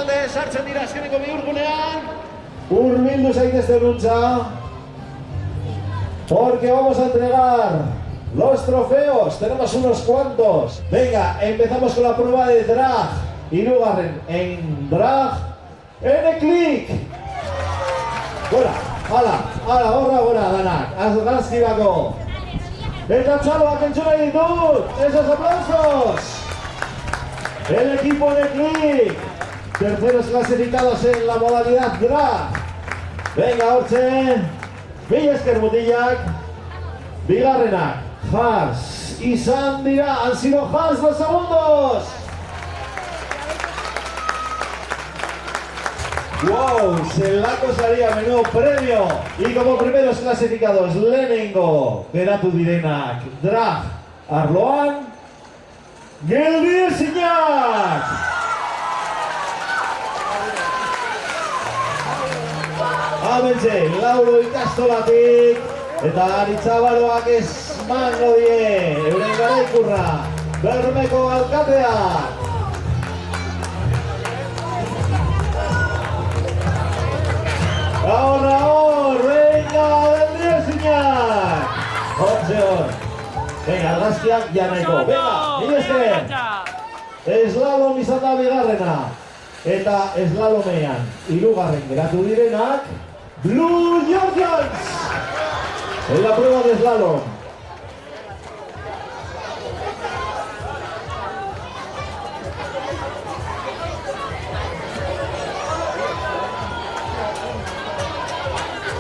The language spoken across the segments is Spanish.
alde, sartzen dira azkeneko bihurgunean. Urbildu zaitezte luntza. Porque vamos a entregar los trofeos. Tenemos unos cuantos. Venga, empezamos con la prueba de drag. Hirugarren en drag. N-Click. Hala, horra, danak. Azgazkibako. Eta txaloak entzuna ditut. Esos aplausos. El equipo N-Click. Terceros clasificados en la modalidad drag. Venga, hortzen. Mila esker mutilak. Bigarrenak. Has. Izan dira. Han sido Has los segundos. ¡Wow! Se la cosaría menudo premio. Y como primeros clasificados, lehenengo geratu direnak drag arloan, Geldizinak! Amentxe, Lauro ikastolatik, eta Aritzabaroak emango die, euren garaikurra, Bermeko alkateak. Ahora, venga, Geldizinak! Hor. Venga, argazkiak janaiko. Venga, nire eslalom izan da bigarrena. Eta eslalomean hirugarren geratu direnak Blue Georgians en la prueba de slalom.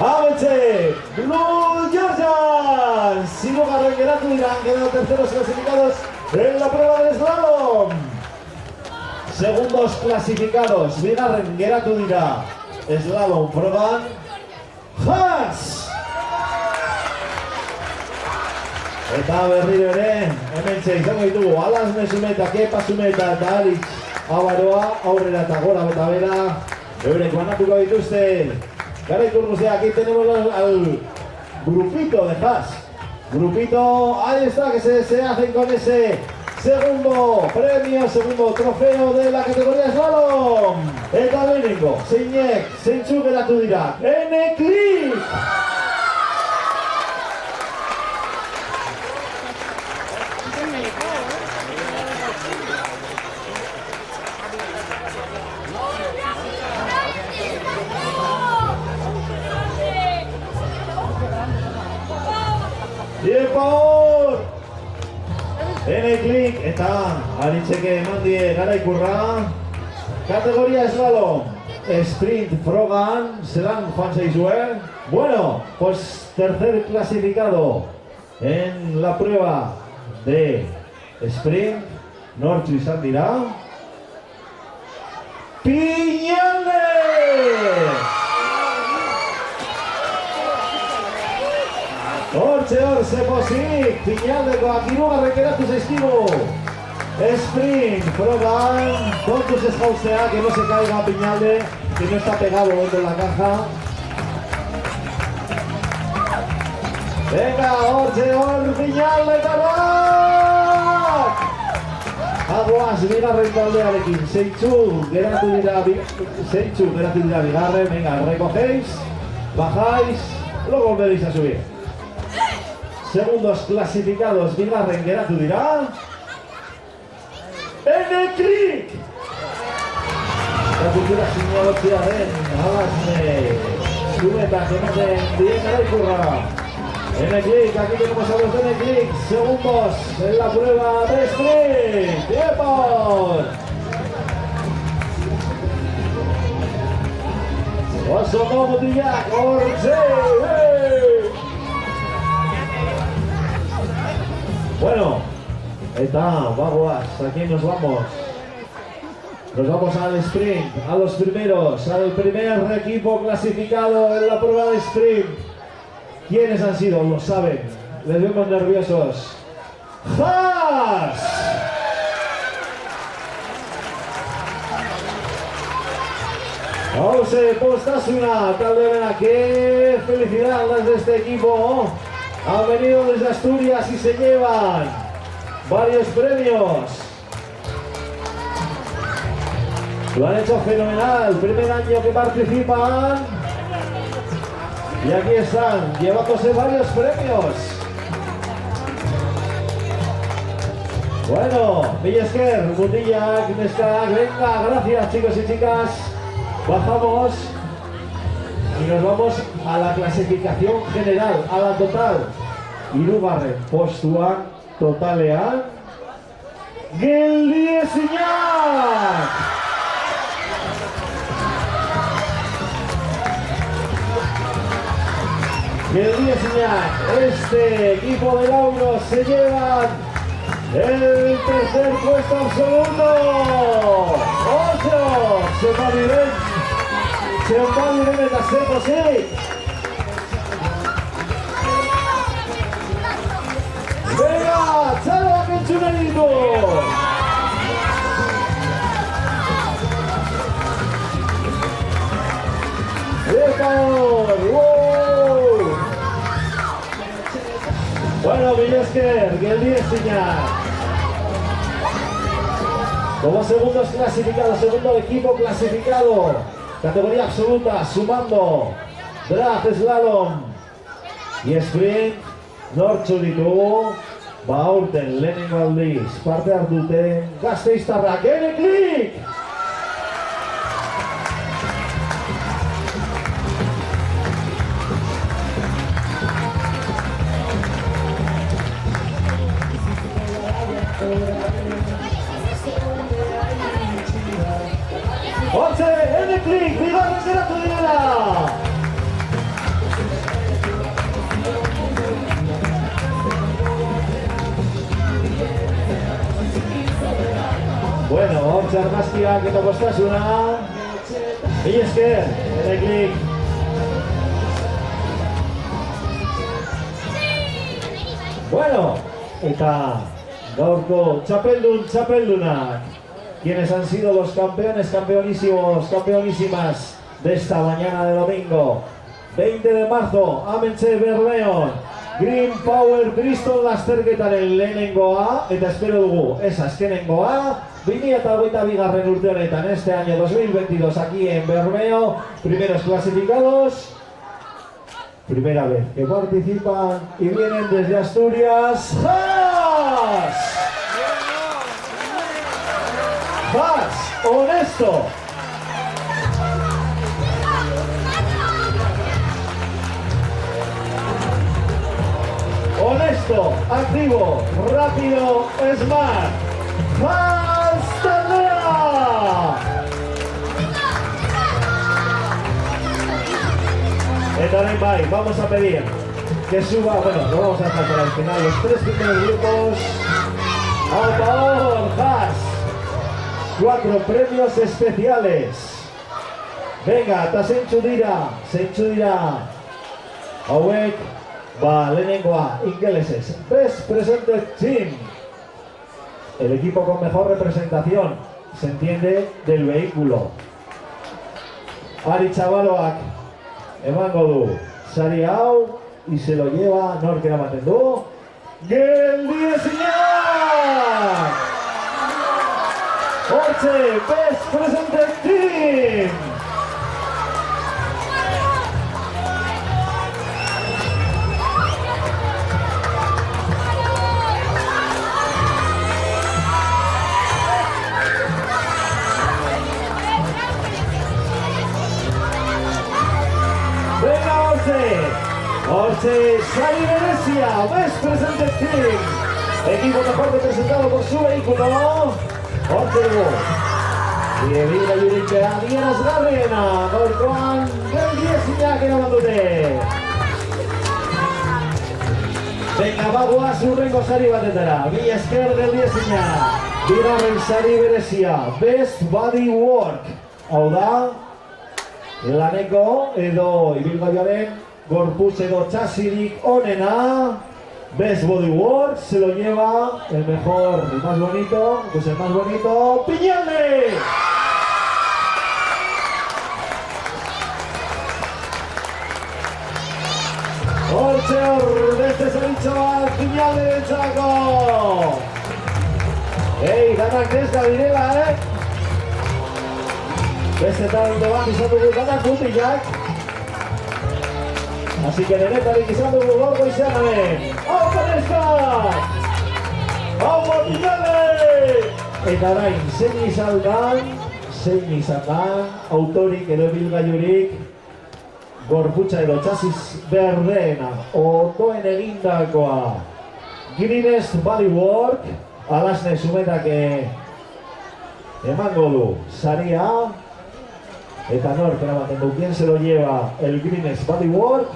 Ametxe, Blue Georgians hirugarren geratu dira, han quedado terceros clasificados en la prueba de slalom. Segundos clasificados, bigarren geratu dira, slalom proban, Has! Eta berriro ere, hementxe izango ditugu, Alas Mesumeta, Kepa Sumeta eta Aritz Abaroa, aurrera eta gora beta bera, eurek banatuko dituzte. Garaikur guztia, aquí tenemos al grupito de Has. Grupito, ahí está, que se hacen con ese segundo premio, segundo trofeo de la categoría slalom. Eta lehenengo, zeinek, zeintzu geratu dira. N-Click! Tiempo! N-Click eta Aritzeke eman die garaikurra. Kategoria slalom, sprint frogan, zelan joan zaizue. Bueno, pues tercer clasificado en la prueba de sprint, nortzu izan dira. Piñalde! Hortze pozik, Piñaldekoak hirugarren geratu zaizkigu. Sprint, proban, kontuz ez jauztea, que no se caiga Piñalde, que no está pegado dentro de la caja. Venga, hor Piñaldekoak! Aguas, bigarren taldearekin, zeintzu geratu dira bigarren, venga, recogéis, bajáis, luego volveréis a subir. Segundos clasificados, bigarren geratu dira. N-Click! Grakultura sinagotzea den, Alas Mesumeta ematen dien garaikurra. N-Click, aquí tenemos a los N-Click, segundos en la prueba de sprint. ¡Tiempos! Oso Mutilak, hortze! Bueno, eta bagoaz, aquí nos vamos. Nos vamos al sprint, a los primeros, al primer equipo clasificado en la prueba de sprint. ¿Quiénes han sido? Lo saben. Les vemos nerviosos. ¡Has! Hauze postasuna, talde qué felicidad las de este equipo. Han venido desde Asturias y se llevan varios premios. Lo han hecho fenomenal, primer año que participan. Y aquí están, llevándose varios premios. Bueno, Villesker, Mutilla, Nesca, venga, gracias chicos y chicas. Bajamos y nos vamos a la clasificación general, a la total. Hirugarren postuan totalean Geldiezinak! Geldiezinak, este equipo de Lauro se llevan el tercer puesto absoluto. 8, se va a eta zeposik. Venga, txaloak entzune ditu! ¡Wow! Bueno, Villesker, Geldiezinak. Como segundos clasificados, segundo equipo clasificado. Categoría absoluta, sumando drag, slalom y sprint. Nortzu ditu, aurten lehenengo aldiz parte hartute gasteiztarrak Geneklik! Hortze, Geneklik, bigarren geratu direla! Bueno, hortze argazkiak eta postasuna. Villesker, Geneklik. Bueno, eta gaurko txapeldunak. Quienes han sido los campeones, campeonísimas de esta mañana de domingo. 20 de marzo, Amentxe Bermeon. Green Power Bristol lasterketaren lehenengoa, eta espero dugu, ez azkenengoa. 2022 urte honetan, este año 2022, aquí en Bermeo, primeros clasificados. Primera vez que participan y vienen desde Asturias. ¡Haas! ¡Haas! ¡Honesto! Honesto, activo, rápido, smart. ¡Haas Taldea! También bye. Vamos a pedir que suba, bueno, lo vamos a dejar para el final, los 3 primeros grupos. ¡Al favor, Haas! 4 premios especiales. Venga, eta zeintzu dira. Hauek, lehenengoa, ingelesez. Best Presented Team. El equipo con mejor representación, se entiende, del vehículo. Ari Txabaloak emango du sari hau, y se lo lleva nork eramaten du. Geldiezinak! Hortxe, Best Presented Team! Hortxe, sari berezia, Best Presented Team. Equipo mejor representado por su vehículo. Hortxe dugu. Biebila juritzea, adierazgarriena. Gaurkoan, Geldiezinak eraman dute. Venga, bagoaz hurrengo sari batetara. Villesker, Geldiezinak. Bigarren sari berezia, Best Body Work. Hau da, laneko edo ibilgailuaren gorputz edo txasirik onena. Best Body Work se lo lleva el mejor, el más bonito, pues el más bonito, Piñalde. Hortxe hor, beste zeritxo bat, Piñalde bentzako. Danak neska direla, Beste talde bat izan dugu ganak mutilak. Así que denetarik izan dugu gorko izanaren. Hau panezkak! Hau mutilale! Eta orain, zein izan da, autorik edo bilgailurik, gorputza edo txasis berdeena, otoen egindakoa. Greenest Bodywork, Alasne Sumetak emango du saria. Eta nork eramaten du, ¿quién se lo lleva el Greenest Bodywork?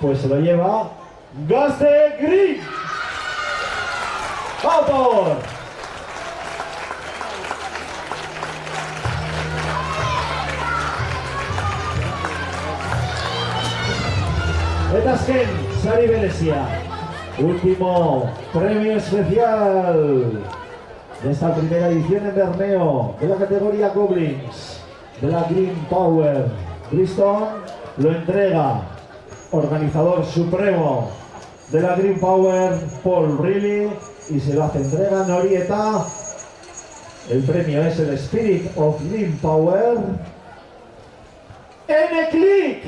Pues se lo lleva Gazte Green! ¡Autor! Eta azken, sari berezia. Último premio especial de esta primera edición en Bermeo de la categoría Goblins de la Green Power. Bristol lo entrega organizador supremo de la Green Power, Paul Riley, y se lo hace entrega Norieta. El premio es el Spirit of Green Power. N-Click.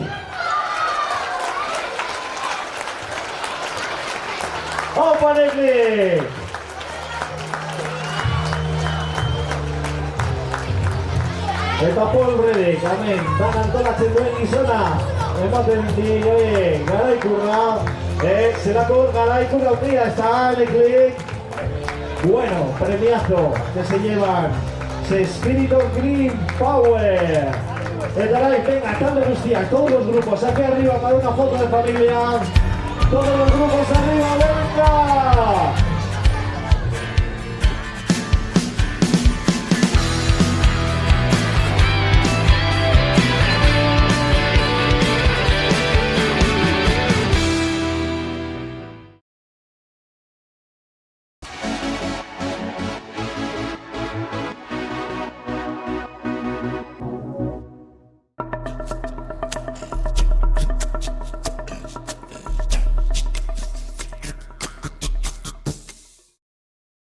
Opa N-Click. Eta Paul Riley, hemen, dan antolatzen duen gizona. Ematen die, garaikurra. Zelako garaikurra handia, está N-Click. Bueno, premiazo que se llevan Spirit of Green Power. Eta orain, venga, talde guztiak, todos los grupos, aquí arriba para una foto de familia. Todos los grupos arriba, venga.